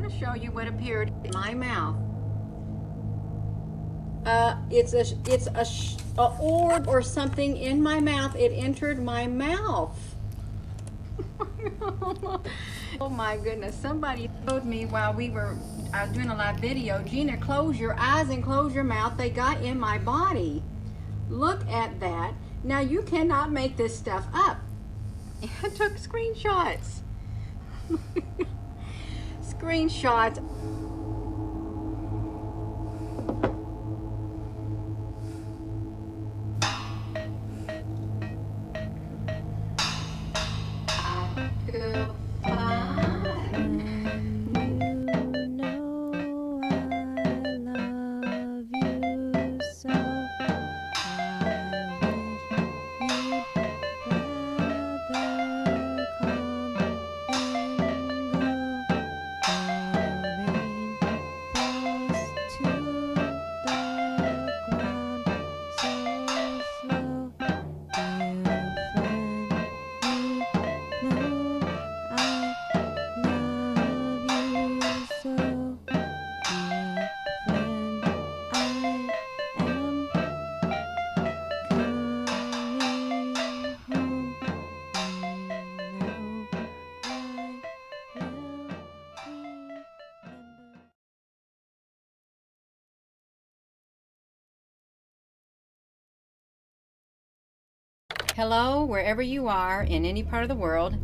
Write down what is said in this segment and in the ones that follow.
going to show you what appeared in my mouth. It's a orb or something in my mouth. It entered my mouth. Oh my goodness, somebody told me while I was doing a live video, Gina, close your eyes and close your mouth. They got in my body. Look at that. Now you cannot make this stuff up. I took screenshots. Screenshots. Hello, wherever you are in any part of the world.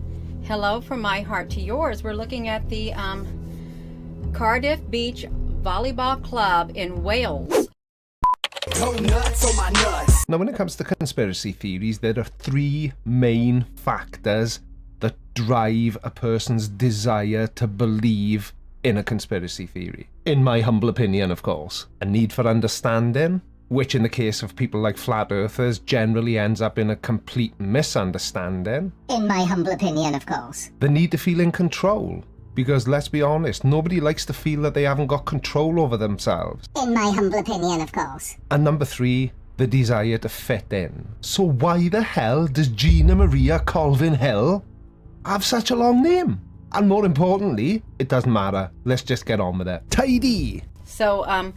Hello from my heart to yours. We're looking at the Cardiff Beach Volleyball Club in Wales. Go nuts on my nuts. Now, when it comes to conspiracy theories, there are three main factors that drive a person's desire to believe in a conspiracy theory. In my humble opinion, of course. A need for understanding, which in the case of people like flat earthers generally ends up in a complete misunderstanding. In my humble opinion, of course. The need to feel in control, because let's be honest, nobody likes to feel that they haven't got control over themselves. In my humble opinion, of course. And number three, the desire to fit in. So why the hell does Gina Maria Colvin Hill have such a long name? And more importantly, it doesn't matter. Let's just get on with it. Tidy! So,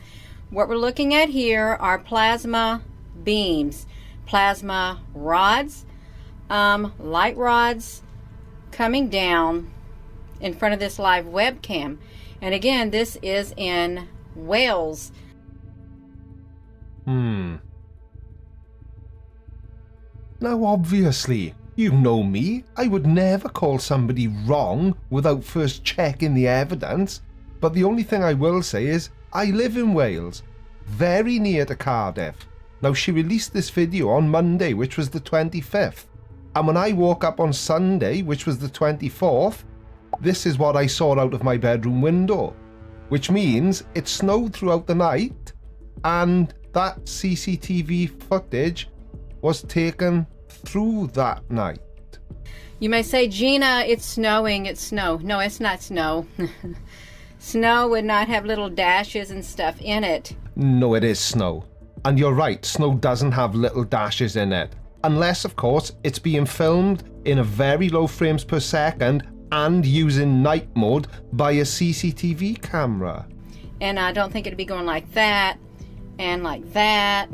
what we're looking at here are plasma beams, plasma rods, light rods coming down in front of this live webcam. And again, this is in Wales. Now obviously, you know me, I would never call somebody wrong without first checking the evidence. But the only thing I will say is, I live in Wales, very near to Cardiff. Now, she released this video on Monday, which was the 25th. And when I woke up on Sunday, which was the 24th, this is what I saw out of my bedroom window. Which means it snowed throughout the night, and that CCTV footage was taken through that night. You may say, Gina, it's snowing, it's snow. No, it's not snow. Snow would not have little dashes and stuff in it. No, it is snow. And you're right, snow doesn't have little dashes in it. Unless, of course, it's being filmed in a very low frames per second and using night mode by a CCTV camera. And I don't think it'd be going like that and like that.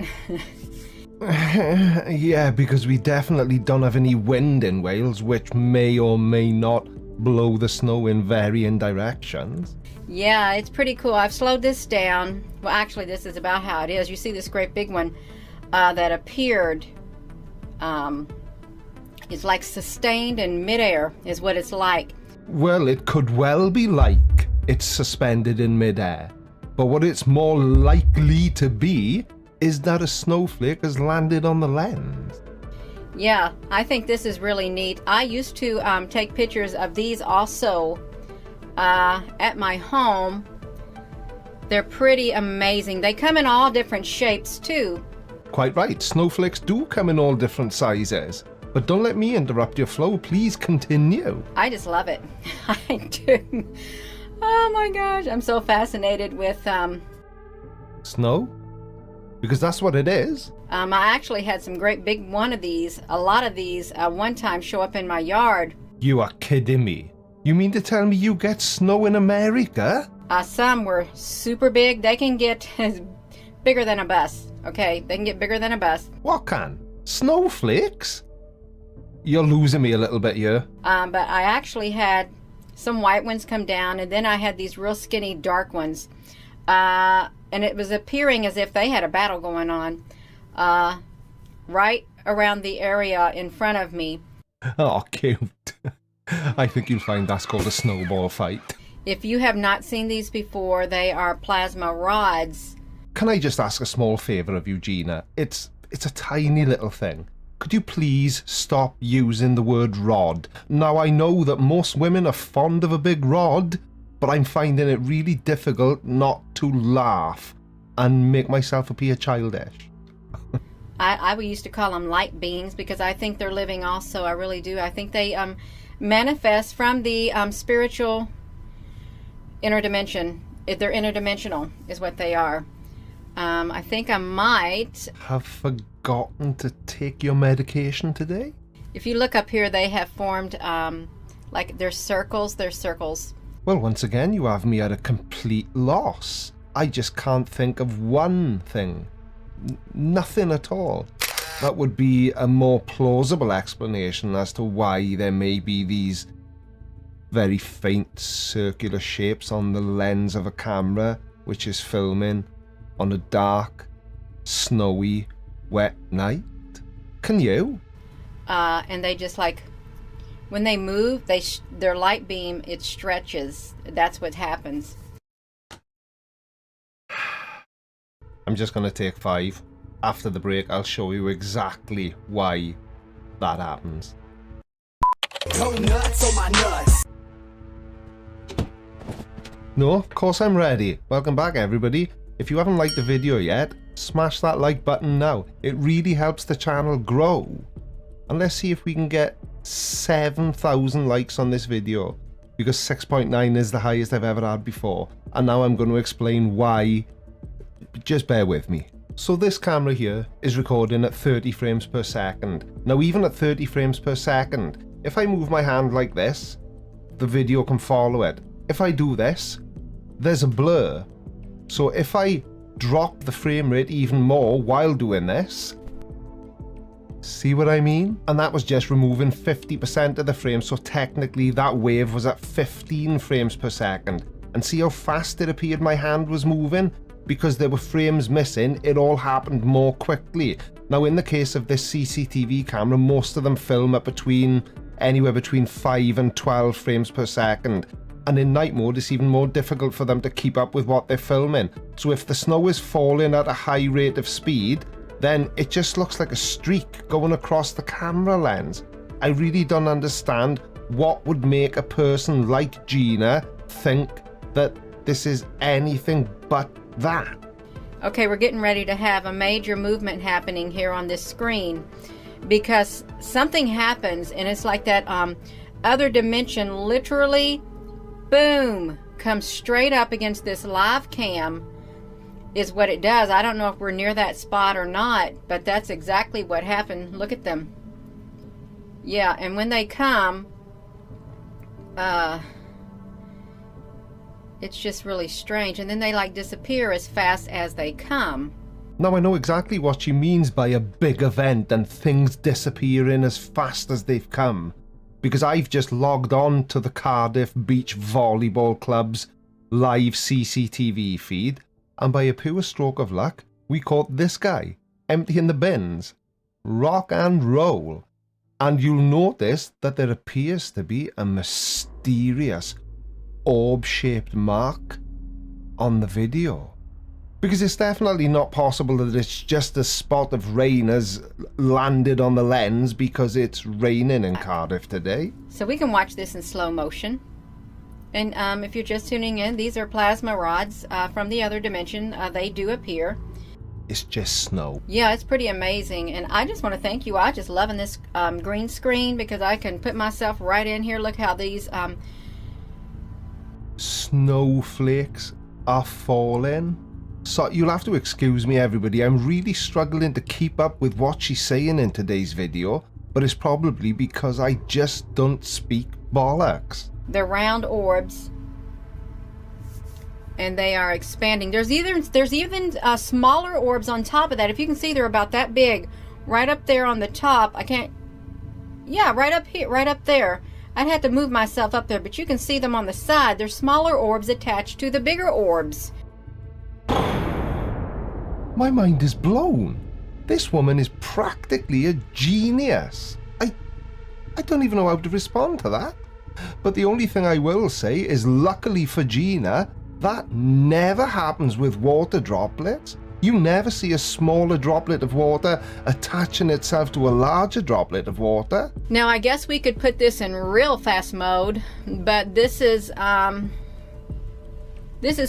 Yeah, because we definitely don't have any wind in Wales, which may or may not blow the snow in varying directions. Yeah, it's pretty cool. I've slowed this down. Well, actually, this is about how it is. You see this great big one that appeared. It's like sustained in midair is what it's like. Well, it could well be like it's suspended in midair. But what it's more likely to be is that a snowflake has landed on the lens. Yeah, I think this is really neat. I used to take pictures of these also at my home. They're pretty amazing. They come in all different shapes too. Quite right, snowflakes do come in all different sizes. But don't let me interrupt your flow, please continue. I just love it. I do. Oh my gosh, I'm so fascinated with Snow? Because that's what it is. I actually had some great big a lot of these one time show up in my yard. You are kidding me. You mean to tell me you get snow in America? Some were super big. They can get bigger than a bus. Okay, they can get bigger than a bus. What can? Snowflakes? You're losing me a little bit here. But I actually had some white ones come down, and then I had these real skinny dark ones. And it was appearing as if they had a battle going on right around the area in front of me. Oh, cute. I think you'll find that's called a snowball fight. If you have not seen these before, they are plasma rods. Can I just ask a small favour of you, Gina? It's a tiny little thing. Could you please stop using the word rod? Now, I know that most women are fond of a big rod, but I'm finding it really difficult not to laugh and make myself appear childish. I used to call them light beams because I think they're living also. I really do. I think they manifest from the spiritual interdimension. They're interdimensional is what they are. I think I might have forgotten to take your medication today. If you look up here, they have formed like they're circles. Well, once again, you have me at a complete loss. I just can't think of one thing. Nothing at all. That would be a more plausible explanation as to why there may be these very faint circular shapes on the lens of a camera which is filming on a dark, snowy, wet night. Can you? And they just like, when they move, their light beam, it stretches. That's what happens. I'm just going to take 5. After the break, I'll show you exactly why that happens. Go nuts on my nuts. No, of course I'm ready. Welcome back, everybody. If you haven't liked the video yet, smash that like button now. It really helps the channel grow. And let's see if we can get 7,000 likes on this video, because 6.9 is the highest I've ever had before. And now I'm going to explain why. Just bear with me. So this camera here is recording at 30 frames per second. Now, even at 30 frames per second, if I move my hand like this, the video can follow it. If I do this, there's a blur. So if I drop the frame rate even more while doing this, see what I mean? And that was just removing 50% of the frame, so technically that wave was at 15 frames per second. And see how fast it appeared my hand was moving? Because there were frames missing, it all happened more quickly. Now, in the case of this CCTV camera, most of them film at anywhere between 5 and 12 frames per second. And in night mode, it's even more difficult for them to keep up with what they're filming. So if the snow is falling at a high rate of speed, then it just looks like a streak going across the camera lens. I really don't understand what would make a person like Gina think that this is anything but that. Okay, we're getting ready to have a major movement happening here on this screen, because something happens and it's like that other dimension literally, boom, comes straight up against this live cam is what it does. I don't know if we're near that spot or not, but that's exactly what happened. Look at them. Yeah, and when they come, it's just really strange, and then they like disappear as fast as they come. Now, I know exactly what she means by a big event and things disappearing as fast as they've come, because I've just logged on to the Cardiff Beach Volleyball Club's live CCTV feed, and by a pure stroke of luck, we caught this guy emptying the bins. Rock and roll. And you'll notice that there appears to be a mysterious orb-shaped mark on the video, because it's definitely not possible that it's just a spot of rain has landed on the lens, because it's raining in Cardiff today. So we can watch this in slow motion. And if you're just tuning in, these are plasma rods from the other dimension. They do appear. It's just snow. Yeah, it's pretty amazing. And I just want to thank you. I just loving this green screen, because I can put myself right in here. Look how these snowflakes are falling. So you'll have to excuse me, everybody. I'm really struggling to keep up with what she's saying in today's video, but it's probably because I just don't speak bollocks. They're round orbs, and they are expanding. There's even smaller orbs on top of that. If you can see, they're about that big, right up there on the top. I can't. Yeah, right up here, right up there. I'd have to move myself up there, but you can see them on the side. They're smaller orbs attached to the bigger orbs. My mind is blown. This woman is practically a genius. I don't even know how to respond to that. But the only thing I will say is, luckily for Gina, that never happens with water droplets. You never see a smaller droplet of water attaching itself to a larger droplet of water. Now, I guess we could put this in real fast mode, but this is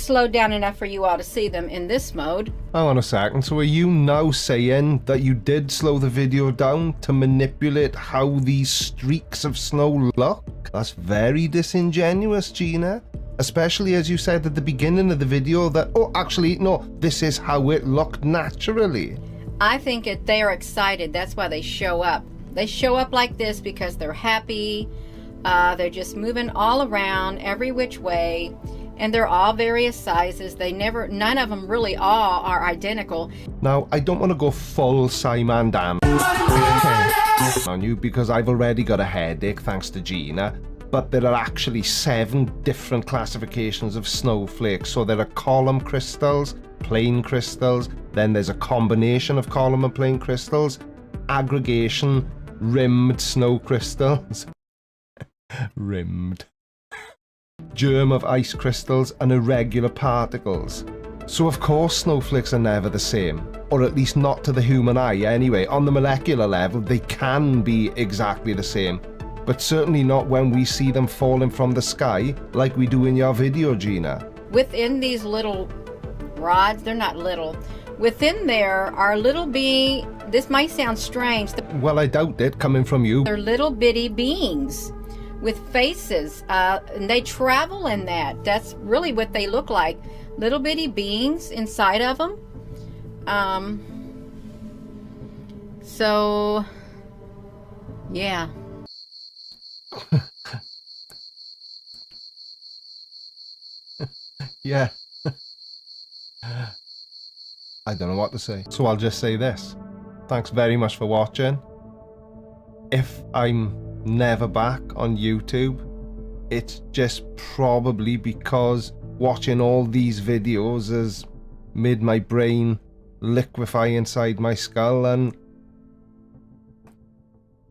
slowed down enough for you all to see them in this mode. Hang on a second, so are you now saying that you did slow the video down to manipulate how these streaks of snow look? That's very disingenuous, Gina. Especially as you said at the beginning of the video that, oh, actually, no, this is how it looked naturally. I think they are excited. That's why they show up. They show up like this because they're happy. They're just moving all around, every which way. And they're all various sizes. None of them really all are identical. Now, I don't want to go full Simon Dan on you because I've already got a headache thanks to Gina. But there are actually 7 different classifications of snowflakes. So there are column crystals, plain crystals, then there's a combination of column and plain crystals, aggregation, rimmed snow crystals, rimmed, germ of ice crystals, and irregular particles. So of course snowflakes are never the same, or at least not to the human eye anyway. On the molecular level, they can be exactly the same, but certainly not when we see them falling from the sky like we do in your video, Gina. Within these little rods, they're not little. Within there are this might sound strange. Well, I doubt it coming from you. They're little bitty beings with faces, and they travel in that. That's really what they look like. Little bitty beings inside of them. So, yeah. Yeah. I don't know what to say, so I'll just say this. Thanks very much for watching. If I'm never back on YouTube, it's just probably because watching all these videos has made my brain liquefy inside my skull and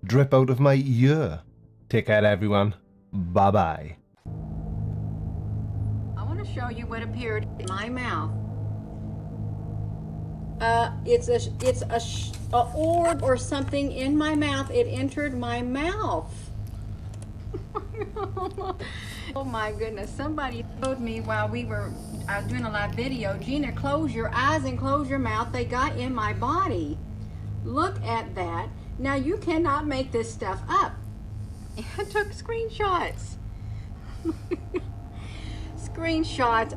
drip out of my ear. Take care, everyone. Bye-bye. I want to show you what appeared in my mouth. It's a orb or something in my mouth. It entered my mouth. Oh my goodness! Somebody told me while I was doing a live video, Gina, close your eyes and close your mouth. They got in my body. Look at that. Now you cannot make this stuff up. I took screenshots. Screenshots.